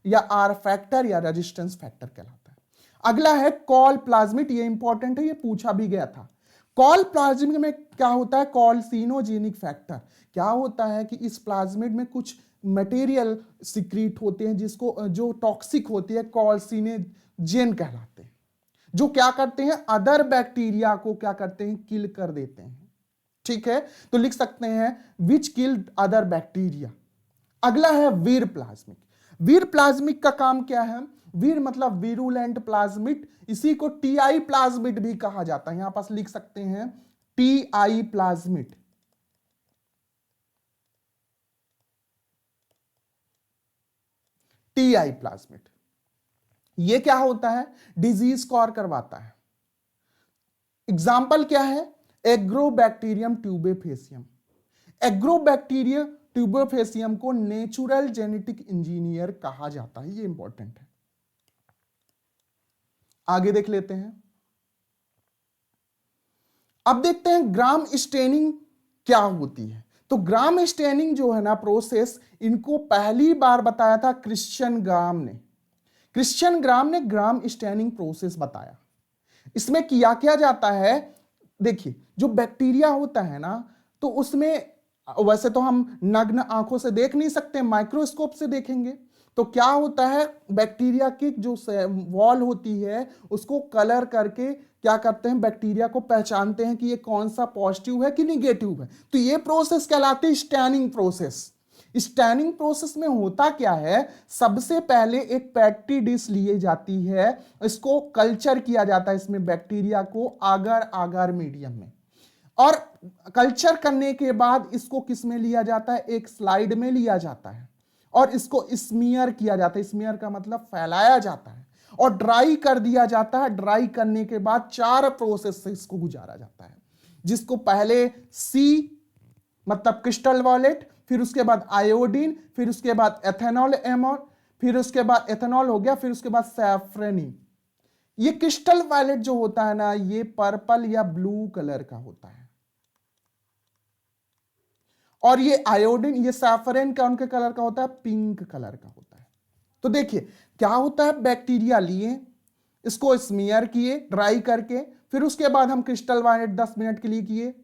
या आर फैक्टर या रेजिस्टेंस फैक्टर कहलाता है। अगला है कॉल प्लाज्मिड, ये इंपॉर्टेंट है, ये पूछा भी गया था। कॉल प्लाज्मिड में क्या होता है, कॉल्सिनोजेनिक फैक्टर। क्या होता है कि इस प्लाज्मिड में कुछ मटेरियल सिक्रीट होते हैं जिसको जो टॉक्सिक होती है, कॉल्सिनोजेन कहलाते हैं, जो क्या करते हैं अदर बैक्टीरिया को क्या करते हैं, किल कर देते हैं। ठीक है, तो लिख सकते हैं विच किल्ड अदर बैक्टीरिया। अगला है वीर प्लाज्मिक। वीर प्लाज्मिक का काम क्या है, वीर मतलब वीरुलेंट प्लाज्मिड, इसी को टीआई प्लाज्मिड भी कहा जाता है। यहां पास लिख सकते हैं टीआई प्लाज्मिड। टीआई प्लाज्मिड ये क्या होता है, डिजीज कॉर करवाता है। एग्जाम्पल क्या है, एग्रोबैक्टीरियम ट्यूबेफेसियम। एग्रोबैक्टीरियम ट्यूबोफेसियम को नेचुरल जेनेटिक इंजीनियर कहा जाता है, ये इंपॉर्टेंट है। आगे देख लेते हैं। अब देखते हैं ग्राम स्टेनिंग क्या होती है। तो ग्राम स्टेनिंग जो है ना प्रोसेस, इनको पहली बार बताया था क्रिश्चियन ग्राम ने। क्रिश्चियन ग्राम ने ग्राम स्टेनिंग प्रोसेस बताया। इसमें किया क्या जाता है, देखिए जो बैक्टीरिया होता है ना, तो उसमें वैसे तो हम नग्न आंखों से देख नहीं सकते, माइक्रोस्कोप से देखेंगे। तो क्या होता है, बैक्टीरिया की जो वॉल होती है उसको कलर करके क्या करते हैं, बैक्टीरिया को पहचानते हैं कि ये कौन सा पॉजिटिव है कि निगेटिव है। तो ये प्रोसेस कहलाती है स्टैनिंग प्रोसेस। स्टैनिंग प्रोसेस में होता क्या है, सबसे पहले एक पैटी डिश ली जाती है, इसको कल्चर किया जाता है इसमें बैक्टीरिया को आगर आगर मीडियम में, और कल्चर करने के बाद इसको किस में लिया जाता है, एक स्लाइड में लिया जाता है, और इसको स्मीयर किया जाता है। स्मीयर का मतलब फैलाया जाता है और ड्राई कर दिया जाता है। ड्राई करने के बाद 4 प्रोसेस से इसको गुजारा जाता है, जिसको पहले सी मतलब क्रिस्टल वॉलेट, फिर उसके बाद आयोडीन, फिर उसके बाद एथेनॉल एमोन, फिर उसके बाद एथेनॉल हो गया, फिर उसके बाद सैफरनिन। ये क्रिस्टल वॉलेट जो होता है ना, ये पर्पल या ब्लू कलर का होता है, और ये आयोडीन, ये सैफरन कौन के कलर का होता है? पिंक कलर का होता है। तो देखिए क्या होता है, बैक्टीरिया लिए, इसको स्मीयर किए ड्राई करके, फिर उसके बाद हम क्रिस्टल वॉलेट 10 मिनट के लिए किए,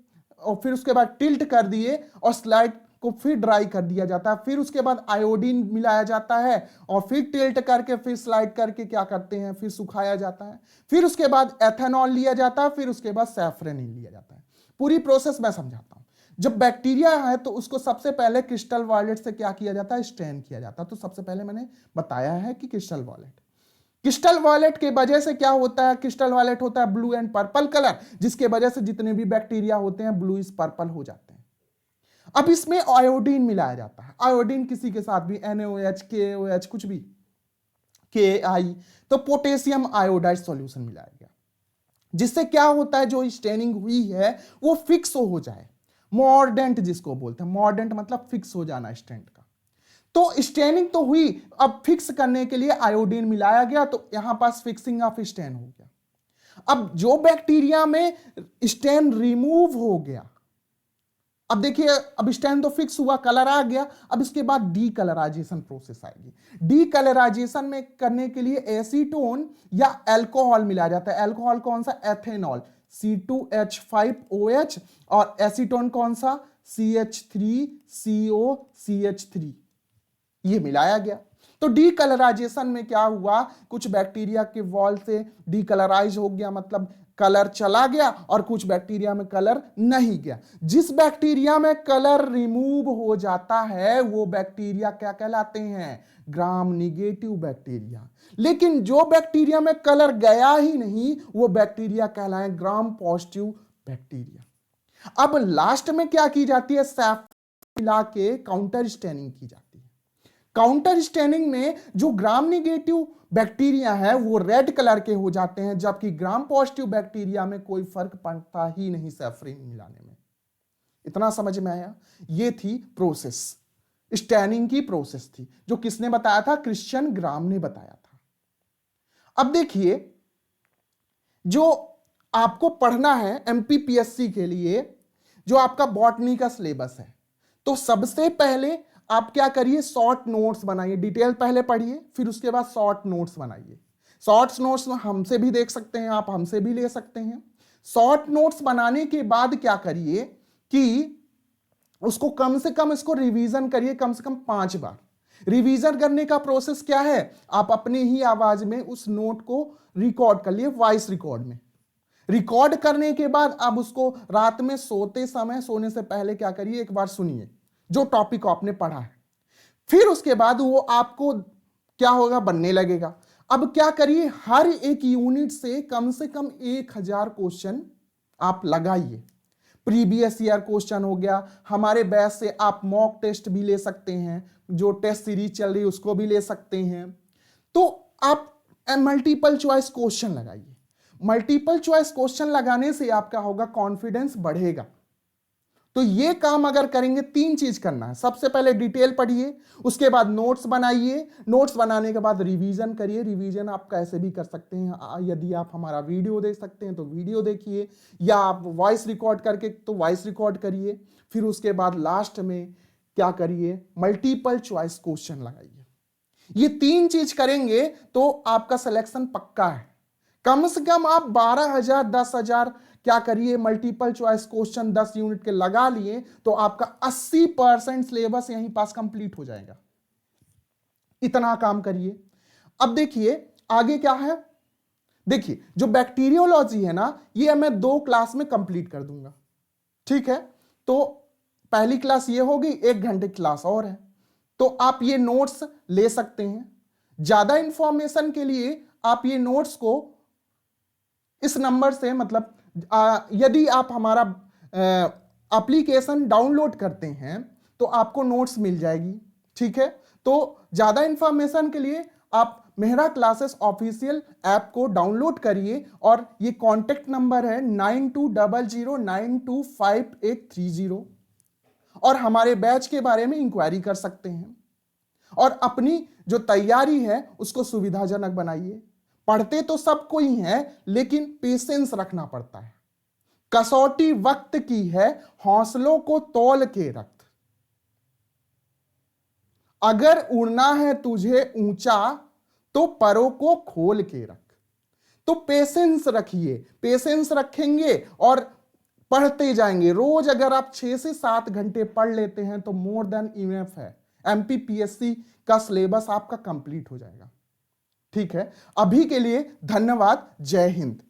और फिर उसके बाद टिल्ट कर दिए और स्लाइड को फिर ड्राई कर दिया जाता है। फिर उसके बाद आयोडीन मिलाया जाता है और फिर टिल्ट करके फिर स्लाइड करके क्या करते हैं, फिर सुखाया जाता है। फिर उसके बाद एथेनॉल लिया जाता है, फिर उसके बाद सैफरनिन लिया जाता है। पूरी प्रोसेस मैं समझाता हूं। जब बैक्टीरिया है तो उसको सबसे पहले क्रिस्टल वॉलेट से क्या किया जाता है? स्टेन किया जाता है। तो सबसे पहले मैंने बताया है कि क्रिस्टल वॉलेट के वजह से क्या होता है? क्रिस्टल वॉलेट होता है ब्लू एंड पर्पल कलर, जिसके वजह से जितने भी बैक्टीरिया होते हैं ब्लू इस पर्पल हो जाते हैं। अब इसमें आयोडीन मिलाया जाता है। आयोडीन किसी के साथ भी NaOH, KOH, कुछ भी Ki, तो पोटेशियम आयोडाइड सॉल्यूशन मिलाया गया, जिससे क्या होता है, जो स्टेनिंग हुई है वो फिक्स हो जाए। मॉर्डेंट जिसको बोलते हैं, मॉर्डेंट मतलब फिक्स हो जाना स्टेंट का। तो स्टेनिंग तो हुई, अब फिक्स करने के लिए आयोडीन मिलाया गया, तो यहां पास फिक्सिंग ऑफ स्टेन हो गया। अब जो बैक्टीरिया में स्टेन रिमूव हो गया, अब देखिए, अब स्टेन तो फिक्स हुआ, कलर आ गया, अब इसके बाद डीकलराइजेशन प्रोसेस आएगी। डीकलराइजेशन में करने के लिए एसीटोन या अल्कोहल मिलाया जाता है। अल्कोहल कौन सा? एथेनॉल C2H5OH, और एसीटोन कौन सा? CH3COCH3, ये मिलाया गया। तो डीकलराइजेशन में क्या हुआ, कुछ बैक्टीरिया के वॉल से डीकलराइज हो गया, मतलब कलर चला गया, और कुछ बैक्टीरिया में कलर नहीं गया। जिस बैक्टीरिया में कलर रिमूव हो जाता है वो बैक्टीरिया क्या कहलाते हैं? ग्राम निगेटिव बैक्टीरिया। लेकिन जो बैक्टीरिया में कलर गया ही नहीं वो बैक्टीरिया कहलाए ग्राम पॉजिटिव बैक्टीरिया। अब लास्ट में क्या की जाती है? सैफ मिला के काउंटर स्टेनिंग की जाती है। काउंटर स्टेनिंग में जो ग्राम निगेटिव बैक्टीरिया है वो रेड कलर के हो जाते हैं, जबकि ग्राम पॉजिटिव बैक्टीरिया में कोई फर्क पड़ता ही नहीं सैफरन मिलाने में। इतना समझ में आया? ये थी प्रोसेस, स्टेनिंग की प्रोसेस थी, जो किसने बताया था? क्रिश्चियन ग्राम ने बताया था। अब देखिए, जो आपको पढ़ना है MPPSC के लिए, जो आपका बॉटनी का सिलेबस है, तो सबसे पहले आप क्या करिए, शॉर्ट नोट्स बनाइए। डिटेल पहले पढ़िए, फिर उसके बाद शॉर्ट नोट्स बनाइए। शॉर्ट नोट्स हमसे भी देख सकते हैं, आप हमसे भी ले सकते हैं। शॉर्ट नोट्स बनाने के बाद क्या करिए कि उसको कम से कम इसको रिवीजन करिए, कम से कम 5 बार। रिवीजन करने का प्रोसेस क्या है? आप अपनी ही आवाज में उस नोट को रिकॉर्ड कर लिए, वॉइस रिकॉर्ड में। रिकॉर्ड करने के बाद आप उसको रात में सोते समय, सोने से पहले क्या करिए, एक बार सुनिए जो टॉपिक आपने पढ़ा है। फिर उसके बाद वो आपको क्या होगा, बनने लगेगा। अब क्या करिए, हर एक यूनिट से कम 1000 क्वेश्चन आप लगाइए। प्रीवियस ईयर क्वेश्चन हो गया, हमारे बैच से आप मॉक टेस्ट भी ले सकते हैं, जो टेस्ट सीरीज चल रही है उसको भी ले सकते हैं। तो आप मल्टीपल चॉइस क्वेश्चन लगाइए। मल्टीपल चॉइस क्वेश्चन लगाने से आपका होगा, कॉन्फिडेंस बढ़ेगा। तो ये काम अगर करेंगे, 3 चीज करना है। सबसे पहले डिटेल पढ़िए, उसके बाद नोट्स बनाइए, नोट्स बनाने के बाद रिवीजन करिए। रिवीजन आप कैसे भी कर सकते हैं, यदि आप हमारा वीडियो देख सकते हैं तो वीडियो देखिए, या आप वॉइस रिकॉर्ड करके तो वॉइस रिकॉर्ड करिए। फिर उसके बाद लास्ट में क्या करिए, मल्टीपल चॉइस क्वेश्चन लगाइए। ये 3 चीज करेंगे तो आपका सिलेक्शन पक्का है। कम से कम आप 12,000 10,000 क्या करिए, मल्टीपल चॉइस क्वेश्चन 10 यूनिट के लगा लिए तो आपका 80% सिलेबस यहीं पास कंप्लीट हो जाएगा। इतना काम करिए। अब देखिए आगे क्या है। देखिए जो बैक्टीरियोलॉजी है ना, ये मैं 2 क्लास में कंप्लीट कर दूंगा, ठीक है। तो पहली क्लास ये होगी, 1 घंटे क्लास और है, तो आप ये नोट्स ले सकते हैं। ज्यादा इंफॉर्मेशन के लिए आप ये नोट्स को इस नंबर से, मतलब यदि आप हमारा एप्लीकेशन डाउनलोड करते हैं तो आपको नोट्स मिल जाएगी, ठीक है, तो ज्यादा इंफॉर्मेशन के लिए आप मेहरा क्लासेस ऑफिशियल ऐप को डाउनलोड करिए और ये कॉन्टेक्ट नंबर है 9200925830 और हमारे बैच के बारे में इंक्वायरी कर सकते हैं और अपनी जो तैयारी है उसको सुविधाजनक बनाइए। पढ़ते तो सब कोई है लेकिन पेशेंस रखना पड़ता है। कसौटी वक्त की है, हौसलों को तौल के रख। अगर उड़ना है तुझे ऊंचा तो परों को खोल के रख। तो पेशेंस रखिए, पेशेंस रखेंगे और पढ़ते जाएंगे। रोज अगर आप 6 से 7 घंटे पढ़ लेते हैं तो मोर देन इनफ है, एमपीपीएससी का सिलेबस आपका कंप्लीट हो जाएगा। ठीक है, अभी के लिए धन्यवाद। जय हिंद।